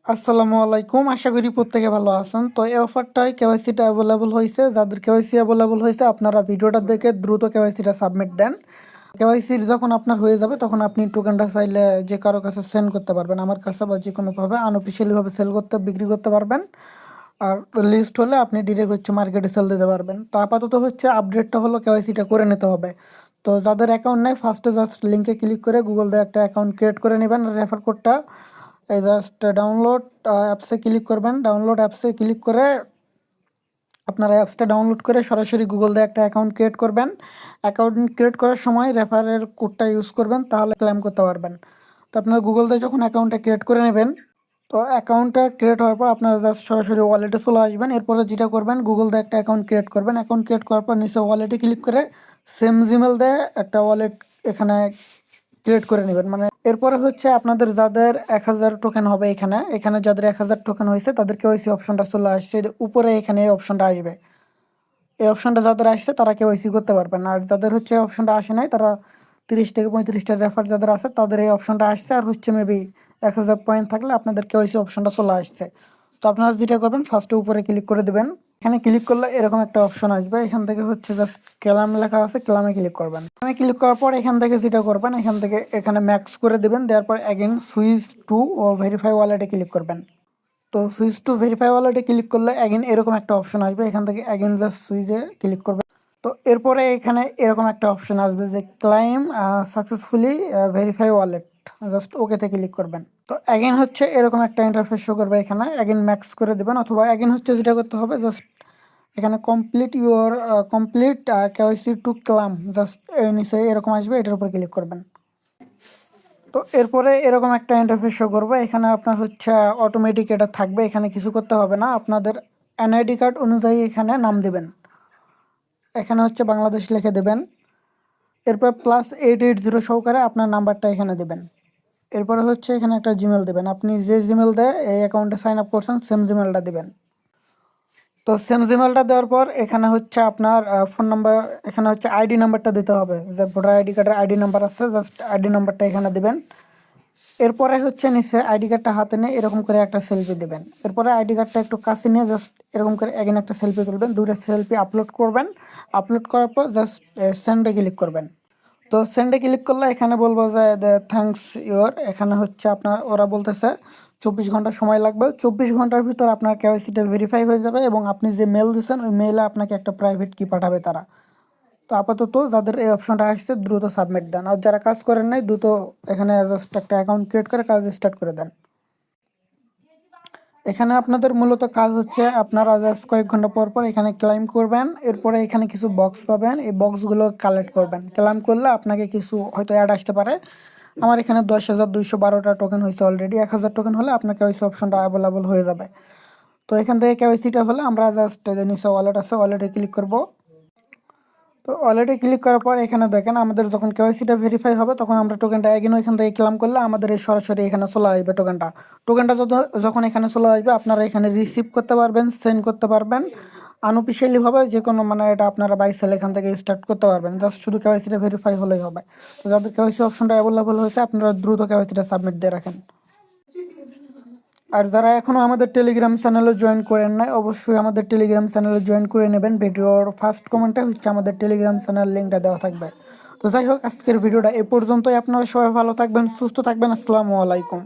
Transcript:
আসসালামু আলাইকুম। আশা করি প্রত্যেকে ভালো আছেন। তো এই অফারটায় কেওয়াইসিটা অ্যাভেলেবল হয়েছে। যাদের কেওয়াইসি অ্যাভেলেবল হয়েছে আপনারা ভিডিওটা দেখে দ্রুত কেওয়াইসিটা সাবমিট দেন। কেওয়াইসির যখন আপনার হয়ে যাবে তখন আপনি টোকেনটা চাইলে যে কারো কাছে সেন্ড করতে পারবেন, আমার কাছে বা যে কোনোভাবে আনঅফিসিয়ালিভাবে সেল করতে বিক্রি করতে পারবেন। আর লিস্ট হলে আপনি ডিরেক্ট মার্কেটে সেল দিতে পারবেন। তো আপাতত আপডেটটা হলো কেওয়াইসিটা করে নিতে হবে। তো যাদের অ্যাকাউন্ট নেই ফার্স্টে জাস্ট লিঙ্কে ক্লিক করে গুগল দিয়ে একটা অ্যাকাউন্ট ক্রিয়েট করে নেবেন। রেফার কোডটা এই জাস্ট ডাউনলোড অ্যাপসে ক্লিক করবেন। ডাউনলোড অ্যাপসে ক্লিক করে আপনারা অ্যাপসটা ডাউনলোড করে সরাসরি গুগল দিয়ে একটা অ্যাকাউন্ট ক্রিয়েট করবেন। অ্যাকাউন্ট ক্রিয়েট করার সময় রেফারের কোডটা ইউজ করবেন, তাহলে ক্লেম করতে পারবেন। তো আপনারা গুগল দিয়ে যখন অ্যাকাউন্টটা ক্রিয়েট করে নেবেন, তো অ্যাকাউন্টটা ক্রিয়েট হওয়ার পর আপনারা জাস্ট সরাসরি ওয়ালেটে চলে আসবেন। এরপরে যেটা করবেন, গুগল দিয়ে একটা অ্যাকাউন্ট ক্রিয়েট করবেন। অ্যাকাউন্ট ক্রিয়েট করার পর নিচে ওয়ালেটে ক্লিক করে সেম জিমেল দিয়ে একটা ওয়ালেট এখানে ক্রিয়েট করে নেবেন। মানে এরপরে আপনাদের যাদের 1000 টোকেন হবে, এখানে এখানে যাদের 1000 টোকেন হয়েছে তাদের কেওয়াইসি অপশনটা চলে আসছে। উপরে এখানে এই অপশনটা আসবে। এই অপশনটা যাদের আসছে তারা কেওয়াইসি করতে পারবেন। আর যাদের এই অপশনটা আসে নাই, তারা 30 থেকে 35টা রেফার যাদের আছে তাদের এই অপশনটা আসছে। আর মেবি 1000 পয়েন্ট থাকলে আপনাদের কেওয়াইসি অপশনটা চলে আসছে। তো আপনারা যেটা করবেন, ফার্স্টে উপরে ক্লিক করে দেবেন। এখানে ক্লিক করলে এরকম একটা অপশন আসবে। এখান থেকে জাস্ট ক্লাম লেখা আছে, ক্লামে ক্লিক করবেন। ক্লামে ক্লিক করার পর এখান থেকে যেটা করবেন, এখান থেকে এখানে ম্যাক্স করে দেবেন। দেওয়ার পর again switch to O verify ওয়ালেটে ক্লিক করবেন। তো সুইচ টু ভেরিফাই ওয়ালেটে ক্লিক করলে অ্যাগেন এরকম একটা অপশন আসবে। এখান থেকে অ্যাগেন জাস্ট সুইচে ক্লিক করবেন। তো এরপরে এখানে এরকম একটা অপশন আসবে যে claim successfully verify wallet, just ওকেতে ক্লিক করবেন। তো অ্যাগেন এরকম একটা ইন্টারফেস শো করবে। এখানে অ্যাগেন ম্যাক্স করে দেবেন, অথবা অ্যাগেন যেটা করতে হবে, জাস্ট এখানে কমপ্লিট কেওয়াইসি টু ক্লাম, জাস্ট নিচে এরকম আসবে, এটার উপর ক্লিক করবেন। তো এরপরে এরকম একটা ইন্টারফেস শো করবে। এখানে আপনার অটোমেটিক এটা থাকবে, এখানে কিছু করতে হবে না। আপনাদের এনআইডি কার্ড অনুযায়ী এখানে নাম দেবেন। এখানে বাংলাদেশ লিখে দেবেন। এরপর +880 সহকারে আপনার নাম্বারটা এখানে দেবেন। এরপরে এখানে একটা জিমেল দেবেন। আপনি যে জিমেল দিয়ে এই অ্যাকাউন্টে সাইন আপ করছেন সেম জিমেলটা দেবেন। তো সেম জিমেলটা দেওয়ার পর এখানে আপনার ফোন নাম্বার, এখানে আইডি নাম্বারটা দিতে হবে। যে ভোটার আইডি কার্ডের আইডি নাম্বার আছে, জাস্ট আইডি নাম্বারটা এখানে দেবেন। এরপরে নিচে আইডি কার্ডটা হাতে নিয়ে এরকম করে একটা সেলফি দেবেন। এরপরে আইডি কার্ডটা একটু কাছে নিয়ে জাস্ট এরকম করে এগেন একটা সেলফি তুলবেন। দুটো সেলফি আপলোড করবেন। আপলোড করার পর জাস্ট সেন্ডে ক্লিক করবেন। তো সেন্ডে ক্লিক করলে এখানে বলবো যে থ্যাঙ্কস ইওর, এখানে আপনার ওরা বলতেছে 24 ঘন্টা সময় লাগবে। 24 ঘন্টার ভিতর আপনার কেওয়াইসিটা ভেরিফাই হয়ে যাবে এবং আপনি যে মেল দিচ্ছেন ওই মেইলে আপনাকে একটা প্রাইভেট কি পাঠাবে তারা। তো আপাতত যাদের এই অপশনটা আসছে দ্রুত সাবমিট দেন। আর যারা কাজ করেন নাই দ্রুত এখানে জাস্ট একটা অ্যাকাউন্ট ক্রিয়েট করে কাজ স্টার্ট করে দেন। এখানে আপনাদের মূলত কাজ আপনারা জাস্ট কয়েক ঘন্টা পর পর এখানে ক্লাইম করবেন। এরপরে এখানে কিছু বক্স পাবেন, এই বক্সগুলো কালেক্ট করবেন। ক্লাইম করলে আপনাকে কিছু হয়তো অ্যাড আসতে পারে। আমার এখানে 10,212টা টোকেন হয়েছে অলরেডি। 1000 টোকেন হলে আপনাকে ওই অপশনটা অ্যাভেলেবল হয়ে যাবে। তো এখান থেকে কেওয়াইসিটা হলে আমরা জাস্ট নিচে ওয়ালেট আছে, ওয়ালেটে ক্লিক করব। তো ওয়ালেটে ক্লিক করার পর এখানে দেখেন আমাদের যখন কেওয়াইসিটা ভেরিফাই হবে তখন আমরা টোকেনটা এগেন ওইখান থেকে ক্লেম করলে আমাদের এই সরাসরি এখানে চলে আসবে টোকেনটা। টোকেনটা যখন এখানে চলে আসবে আপনারা এখানে রিসিভ করতে পারবেন, সেন্ড করতে পারবেন। আনঅফিসিয়ালিভাবে যে কোনো মানে এটা আপনারা বাই সেল এখান থেকে স্টার্ট করতে পারবেন। জাস্ট শুধু কেওয়াইসিটা ভেরিফাই হলেই হবে। তো যাদের কেওয়াইসি অপশনটা অ্যাভেলেবল হয়েছে আপনারা দ্রুত কেওয়াইসিটা সাবমিট দিয়ে রাখেন। আর যারা এখনও আমাদের টেলিগ্রাম চ্যানেলে জয়েন করেন নাই, অবশ্যই আমাদের টেলিগ্রাম চ্যানেলে জয়েন করে নেবেন। ভিডিওর ফার্স্ট কমেন্টে আমাদের টেলিগ্রাম চ্যানেল লিঙ্কটা দেওয়া থাকবে। তো যাই হোক, আজকের ভিডিওটা এ পর্যন্তই। আপনারা সবাই ভালো থাকবেন, সুস্থ থাকবেন। আসসালামু আলাইকুম।